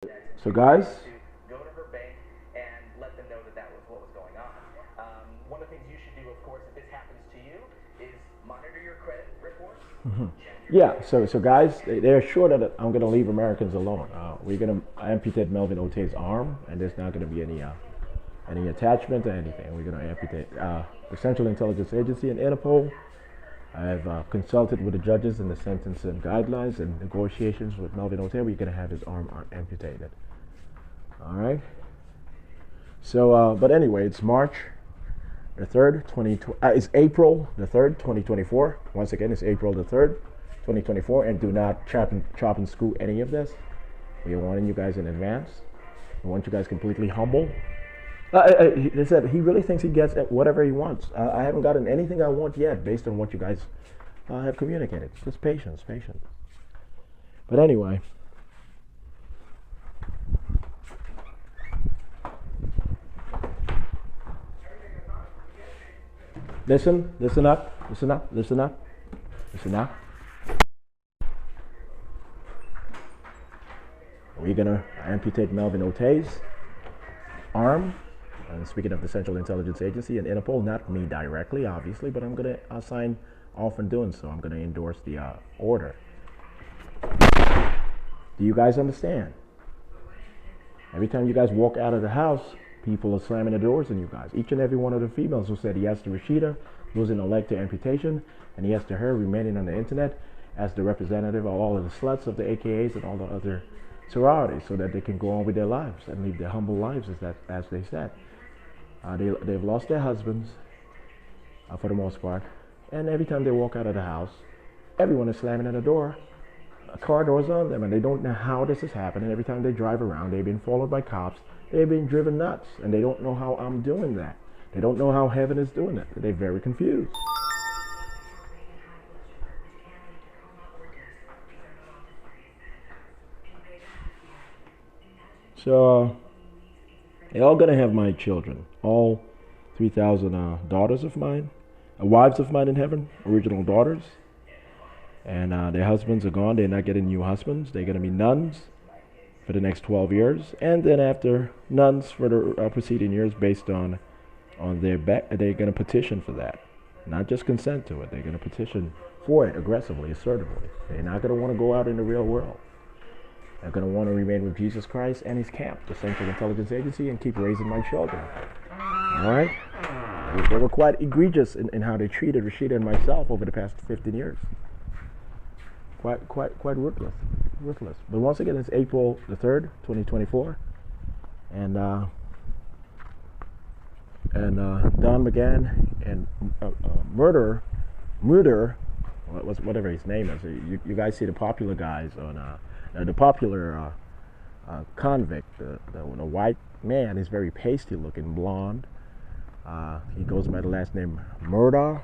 So guys, go to her bank and let them know that that was what was going on. One of the things you should do, of course, if this happens to you, is monitor your credit reports. yeah. So guys, they're sure that I'm gonna leave Americans alone. We're gonna amputate Melvin Ote's arm, and there's not gonna be any attachment or anything. We're gonna amputate the Central Intelligence Agency and Interpol. I've consulted with the judges in the sentencing guidelines and negotiations with Melvin Ote. We're gonna have his arm amputated. All right. So, but anyway, it's March the 3rd, it's April the 3rd, 2024. Once again, it's April the 3rd, 2024. And do not chop and screw any of this. We are warning you guys in advance. We want you guys completely humble. They said he really thinks he gets whatever he wants. I haven't gotten anything I want yet based on what you guys have communicated. Just patience. But anyway. Listen up. We're gonna amputate Melvin Ote's arm. And speaking of the Central Intelligence Agency and Interpol, not me directly, obviously, but I'm gonna sign off on doing so. I'm gonna endorse the order. Do you guys understand? Every time you guys walk out of the house, people are slamming the doors on you guys. Each and every one of the females who said yes to Rashida losing a leg to amputation, and yes to her remaining on the internet as the representative of all of the sluts of the AKAs and all the other sororities, so that they can go on with their lives and live their humble lives, as they said. They've lost their husbands for the most part, and every time they walk out of the house, everyone is slamming at the door. Car doors on them, and they don't know how this is happening. Every time they drive around, they've been followed by cops. They've been driven nuts, and they don't know how I'm doing that. They don't know how heaven is doing it. They're very confused. So they're all gonna have my children, all 3,000 daughters of mine, wives of mine in heaven, original daughters. And their husbands are gone. They're not getting new husbands. They're going to be nuns for the next 12 years. And then after nuns for the preceding years based on their back, they're going to petition for that. Not just consent to it. They're going to petition for it aggressively, assertively. They're not going to want to go out in the real world. They're going to want to remain with Jesus Christ and his camp, the Central Intelligence Agency, and keep raising my children. All right? They were quite egregious in how they treated Rashida and myself over the past 15 years. Quite ruthless. But once again, it's April the 3rd, 2024, and Don McGann and Murder, whatever his name is. You guys see the popular guys on the popular convict, the white man. He's very pasty looking, blonde. He goes by the last name Murder.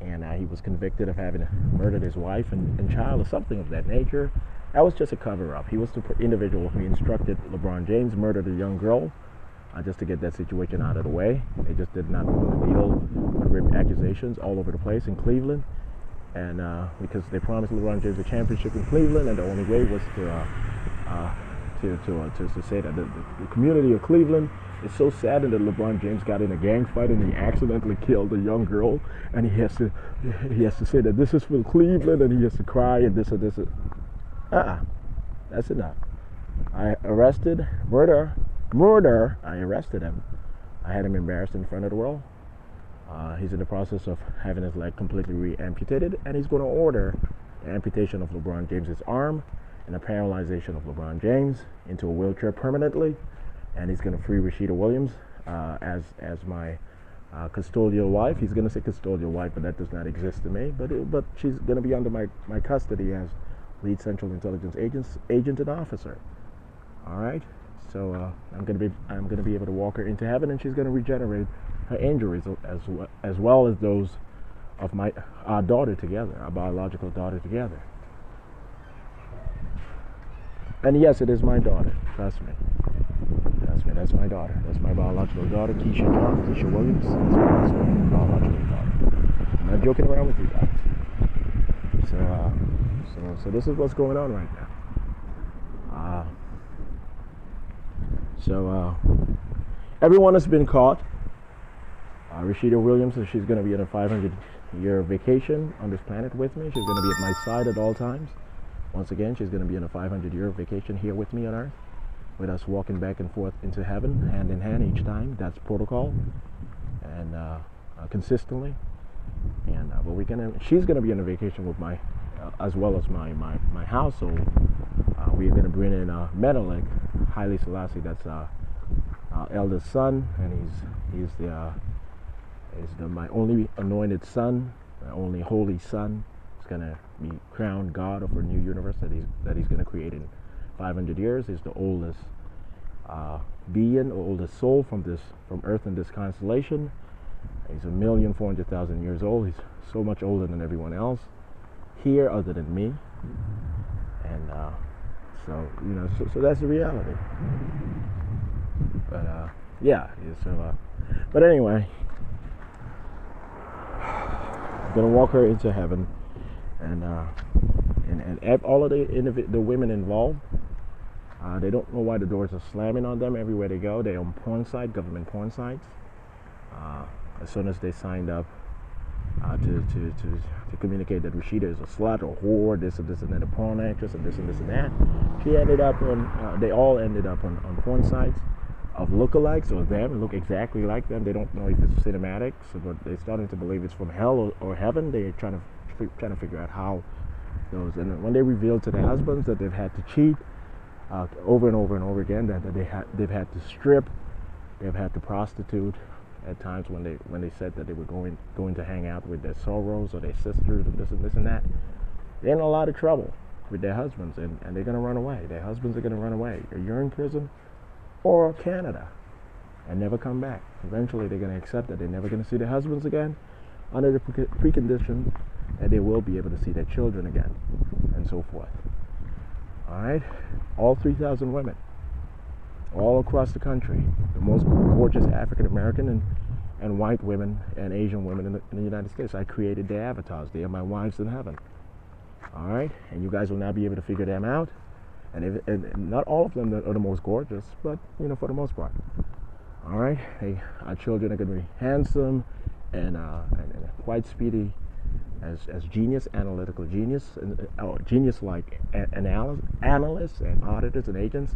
And he was convicted of having murdered his wife and child or something of that nature. That was just a cover-up. He was the individual who instructed LeBron James murder the young girl just to get that situation out of the way. They just did not want to deal with rape accusations all over the place in Cleveland. And because they promised LeBron James a championship in Cleveland, and the only way was to say that the community of Cleveland is so saddened that LeBron James got in a gang fight and he accidentally killed a young girl, and he has to say that this is for Cleveland, and he has to cry and this. That's enough. I arrested Murder. I arrested him. I had him embarrassed in front of the world. He's in the process of having his leg completely re-amputated, and he's going to order the amputation of LeBron James's arm and the paralyzation of LeBron James into a wheelchair permanently. And he's going to free Rashida Williams as my custodial wife. He's going to say custodial wife, but that does not exist to me. But she's going to be under my custody as lead Central Intelligence agent and officer. All right. So I'm going to be able to walk her into heaven, and she's going to regenerate her injuries as well as those of our daughter together, our biological daughter together. And yes, it is my daughter. Trust me. That's my daughter. That's my biological daughter, Keisha Williams. That's my biological daughter. I'm not joking around with you guys. So this is what's going on right now. So everyone has been caught. Rashida Williams, so she's going to be on a 500-year vacation on this planet with me. She's going to be at my side at all times. Once again, she's going to be on a 500-year vacation here with me on Earth, with us walking back and forth into heaven, hand in hand each time. That's protocol, and consistently. And but she's going to be on a vacation with my, as well as my household. We are going to bring in Menelik, Haile Selassie. That's eldest son, and he's my only anointed son, my only holy son. He's gonna be crowned God of a new universe that he's gonna create in 500 years. He's the oldest being, or oldest soul from Earth in this constellation. He's 1,400,000 years old. He's so much older than everyone else here, other than me. And so that's the reality. But but anyway. Gonna walk her into heaven, and all of the women involved, they don't know why the doors are slamming on them everywhere they go. They're on porn sites, government porn sites. As soon as they signed up to communicate that Rashida is a slut or whore, this and that, a porn actress, and this and that, she ended up on. They all ended up on porn sites of lookalikes or them, look exactly like them. They don't know if it's cinematic, so but they're starting to believe it's from hell or heaven. They're trying to figure out how those. And when they reveal to their husbands that they've had to cheat over and over and over again, that they've had to strip, they've had to prostitute at times when they said that they were going to hang out with their sorors or their sisters and this and that, they're in a lot of trouble with their husbands, and they're going to run away. Their husbands are going to run away. You're in prison or Canada and never come back. Eventually they're going to accept that they're never going to see their husbands again, under the precondition that they will be able to see their children again, and so forth. Alright? All 3,000 women, all across the country, the most gorgeous African American and white women and Asian women in the United States. I created their avatars. They are my wives in heaven. Alright? And you guys will now be able to figure them out. And not all of them are the most gorgeous, but for the most part. All right, our children are going to be handsome and quite speedy as genius, analytical genius, and genius-like analysts and auditors and agents.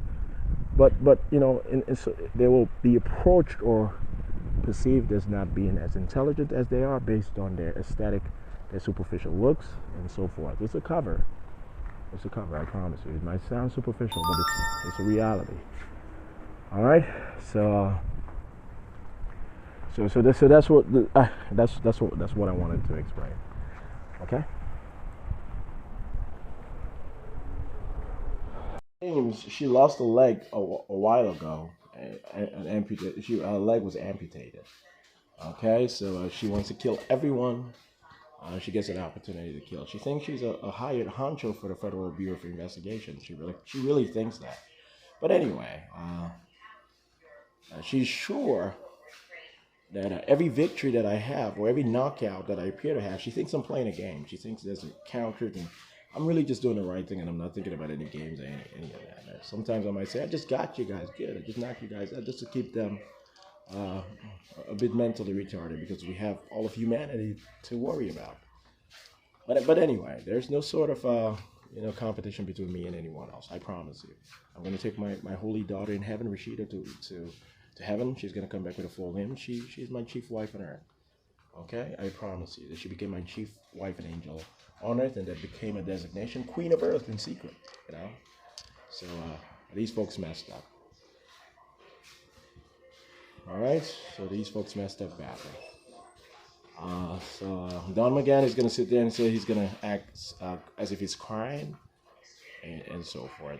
But so they will be approached or perceived as not being as intelligent as they are, based on their aesthetic, their superficial looks, and so forth. It's a cover. It's a cover, I promise you. It might sound superficial, but it's a reality. All right. So that's what I wanted to explain. Okay. James, she lost a leg a while ago, and amputated. Her leg was amputated. Okay, so she wants to kill everyone. She gets an opportunity to kill. She thinks she's a hired honcho for the Federal Bureau of Investigation. She really thinks that. But anyway, she's sure that every victory that I have, or every knockout that I appear to have, she thinks I'm playing a game. She thinks there's a counter, and I'm really just doing the right thing, and I'm not thinking about any games or any of that. Sometimes I might say, I just got you guys good. I just knocked you guys out just to keep them a bit mentally retarded, because we have all of humanity to worry about. But anyway, there's no sort of competition between me and anyone else. I promise you. I'm going to take my holy daughter in heaven, Rashida, to heaven. She's going to come back with a full name. She's my chief wife on earth. Okay, I promise you that she became my chief wife and angel on earth, and that became a designation, Queen of Earth in secret. So these folks messed up. All right, so these folks messed up badly. Don McGann is going to sit there and say he's going to act as if he's crying and so forth,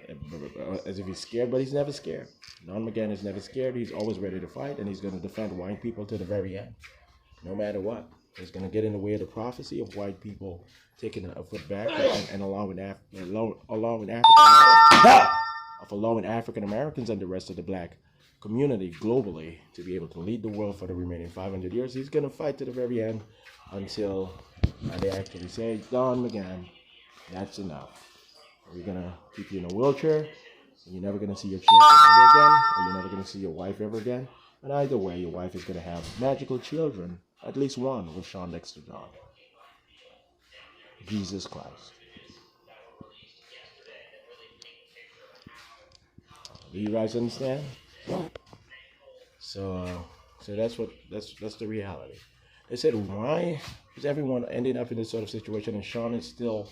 as if he's scared, but he's never scared. Don McGann is never scared. He's always ready to fight, and he's going to defend white people to the very end, no matter what. He's going to get in the way of the prophecy of white people taking a foot back and allowing African Americans and the rest of the black community globally to be able to lead the world for the remaining 500 years. He's going to fight to the very end until they actually say, Don McGann, that's enough. We're going to keep you in a wheelchair, You're never going to see your children ever again, or you're never going to see your wife ever again. And either way, your wife is going to have magical children, at least one with Shawn, Dexter, John. Jesus Christ. Do you guys understand? So that's the reality. They said, why is everyone ending up in this sort of situation? And Shawn is still,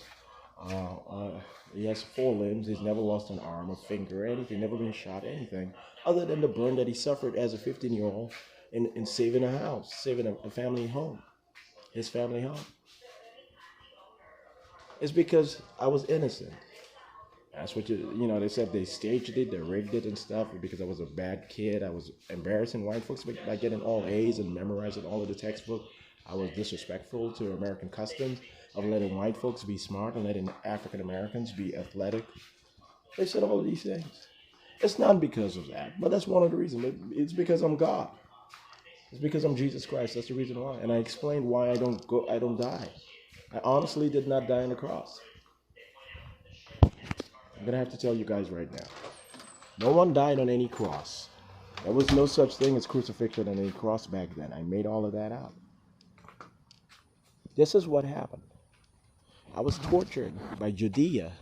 he has 4 limbs. He's never lost an arm, a finger, anything. Never been shot, anything, other than the burn that he suffered as a 15-year-old in saving a house, saving a family home, his family home. It's because I was innocent. That's what they said they staged it, they rigged it and stuff because I was a bad kid. I was embarrassing white folks by getting all A's and memorizing all of the textbook. I was disrespectful to American customs of letting white folks be smart and letting African Americans be athletic. They said all of these things. It's not because of that, but that's one of the reasons. It's because I'm God. It's because I'm Jesus Christ. That's the reason why. And I explained why I don't die. I honestly did not die on the cross. I'm going to have to tell you guys right now. No one died on any cross. There was no such thing as crucifixion on any cross back then. I made all of that up. This is what happened. I was tortured by Judea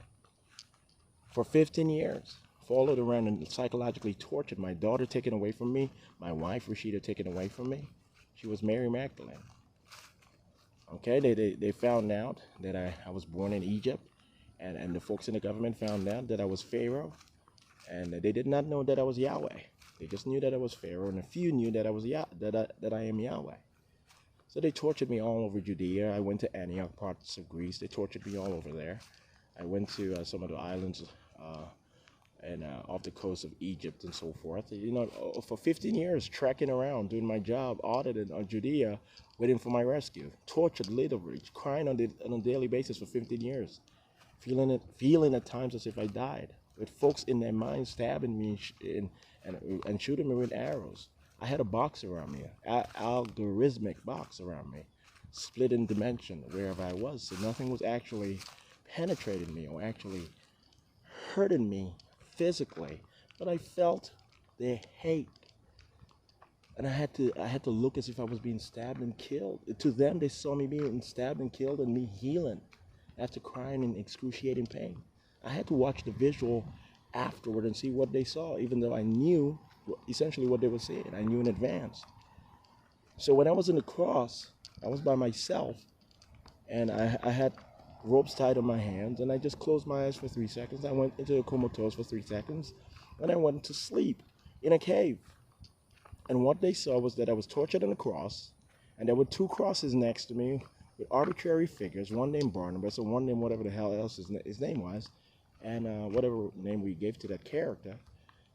for 15 years. Followed around and psychologically tortured. My daughter taken away from me. My wife, Rashida, taken away from me. She was Mary Magdalene. Okay, they found out that I was born in Egypt. And the folks in the government found out that I was Pharaoh, and they did not know that I was Yahweh. They just knew that I was Pharaoh, and a few knew that I was that I am Yahweh. So they tortured me all over Judea. I went to Antioch, parts of Greece. They tortured me all over there. I went to some of the islands and off the coast of Egypt and so forth. For 15 years, trekking around, doing my job, auditing on Judea, waiting for my rescue. Tortured, literally, crying on a daily basis for 15 years. Feeling at times as if I died, with folks in their minds stabbing me and shooting me with arrows. I had a box around me, an algorithmic box around me, split in dimension wherever I was, so nothing was actually penetrating me or actually hurting me physically, but I felt their hate, and I had to look as if I was being stabbed and killed. To them, they saw me being stabbed and killed and me healing after crying in excruciating pain. I had to watch the visual afterward and see what they saw, even though I knew essentially what they were saying. I knew in advance. So when I was in the cross, I was by myself, and I had ropes tied on my hands, and I just closed my eyes for 3 seconds. I went into a comatose for 3 seconds, and I went to sleep in a cave. And what they saw was that I was tortured on the cross, and there were 2 crosses next to me, with arbitrary figures, one named Barnabas and one named whatever the hell else his name was, and whatever name we gave to that character.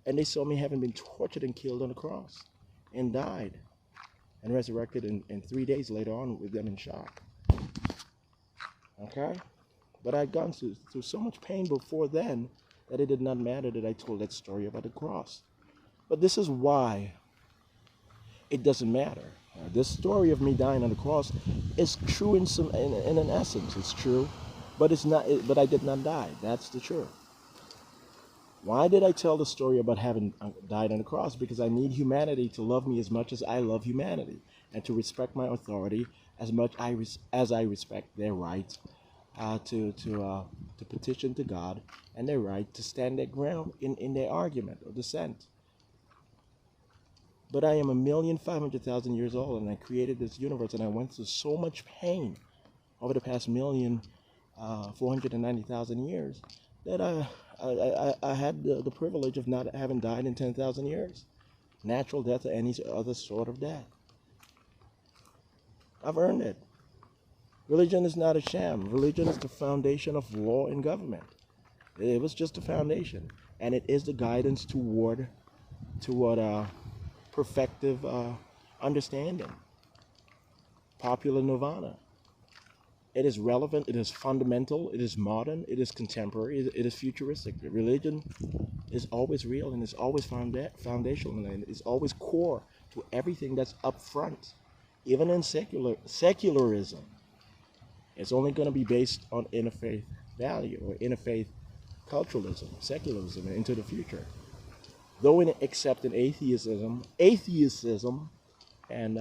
And they saw me having been tortured and killed on the cross, and died, and resurrected in 3 days later on with them in shock. Okay? But I'd gone through so much pain before then that it did not matter that I told that story about the cross. But this is why it doesn't matter. This story of me dying on the cross is true in an essence. It's true, but it's not. But I did not die. That's the truth. Why did I tell the story about having died on the cross? Because I need humanity to love me as much as I love humanity, and to respect my authority as much as I respect their right to petition to God and their right to stand their ground in their argument or dissent. But I am 1,500,000 years old, and I created this universe, and I went through so much pain over the past 1,490,000 years that I had the privilege of not having died in 10,000 years. Natural death or any other sort of death. I've earned it. Religion is not a sham. Religion is the foundation of law and government. It was just a foundation, and it is the guidance toward perfective understanding, popular nirvana. It is relevant, it is fundamental, it is modern, it is contemporary, it is futuristic. Religion is always real, and it's always foundational, and it's always core to everything that's up front. Even in secularism, it's only going to be based on interfaith value or interfaith culturalism, secularism into the future. Though in accepting atheism, and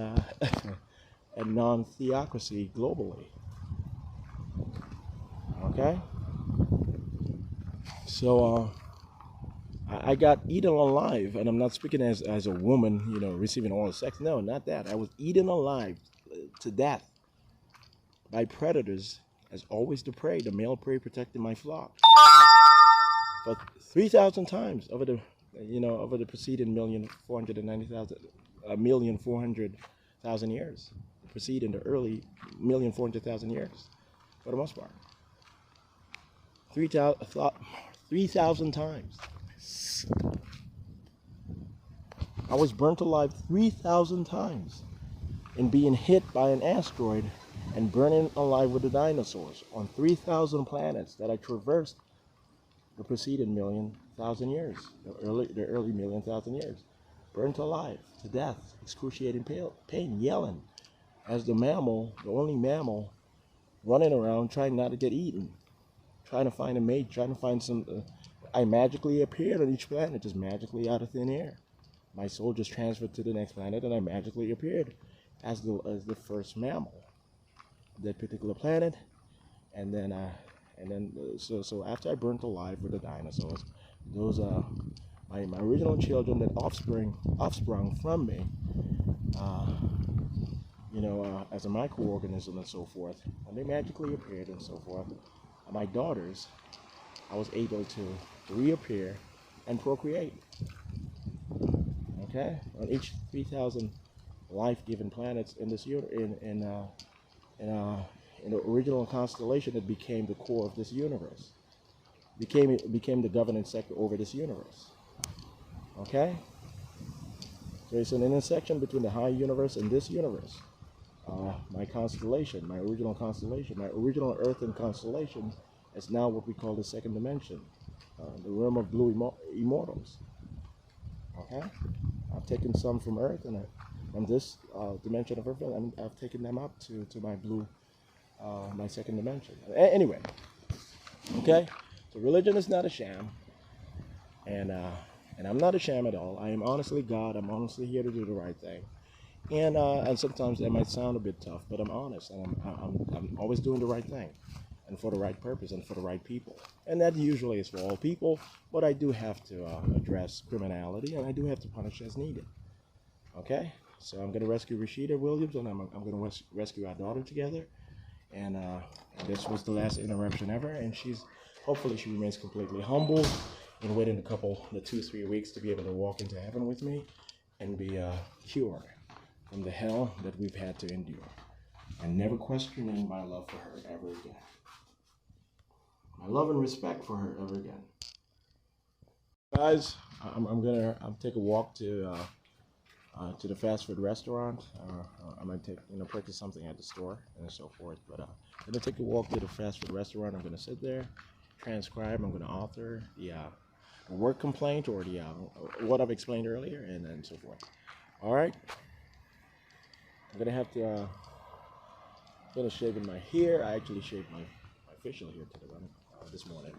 and non-theocracy globally. Okay, so I got eaten alive, and I'm not speaking as a woman, you know, receiving oral sex. No, not that. I was eaten alive to death by predators, as always the prey, the male prey protecting my flock. For 3,000 times over the, over the preceding 1,400,000 years, preceding the early 1,400,000 years, for the most part. 3,000 times. I was burnt alive 3,000 times in being hit by an asteroid and burning alive with the dinosaurs on 3,000 planets that I traversed the preceding 1,000,000 years, the early 1,000,000 years. Burnt alive to death, excruciating pain, yelling as the mammal, the only mammal, running around trying not to get eaten, trying to find a mate, trying to find some. I magically appeared on each planet, just magically out of thin air. My soul just transferred to the next planet, and I magically appeared as the first mammal of that particular planet. And then so after I burnt alive with the dinosaurs, those my original children that offsprung from me, as a microorganism and so forth, and they magically appeared and so forth. My daughters, I was able to reappear and procreate. Okay, on each 3,000 life-giving planets in this in the original constellation that became the core of this universe, became the governing sector over this universe. Okay, so it's an intersection between the high universe and this universe. My constellation, my original Earth and constellation, is now what we call the second dimension, the realm of blue immortals. Okay, I've taken some from Earth and from this dimension of Earth, and I've taken them up to my blue, my second dimension. Anyway, okay, so religion is not a sham, and I'm not a sham at all. I am honestly God. I'm honestly here to do the right thing. And sometimes that might sound a bit tough, but I'm honest, and I'm always doing the right thing, and for the right purpose, and for the right people. And that usually is for all people, but I do have to address criminality, and I do have to punish as needed. Okay, so I'm going to rescue Rashida Williams, and I'm going to rescue our daughter together. And this was the last interruption ever, and hopefully she remains completely humble and waiting the 2-3 weeks to be able to walk into heaven with me and be cured from the hell that we've had to endure, and never questioning my love for her ever again. My love and respect for her ever again. Guys, I'm gonna take a walk to the fast food restaurant. I might purchase something at the store and so forth. But I'm gonna take a walk to the fast food restaurant. I'm gonna sit there, transcribe. I'm gonna author the work complaint or the what I've explained earlier, and so forth. All right. I'm gonna have to finish shaving my hair. I actually shaved my facial hair today, this morning.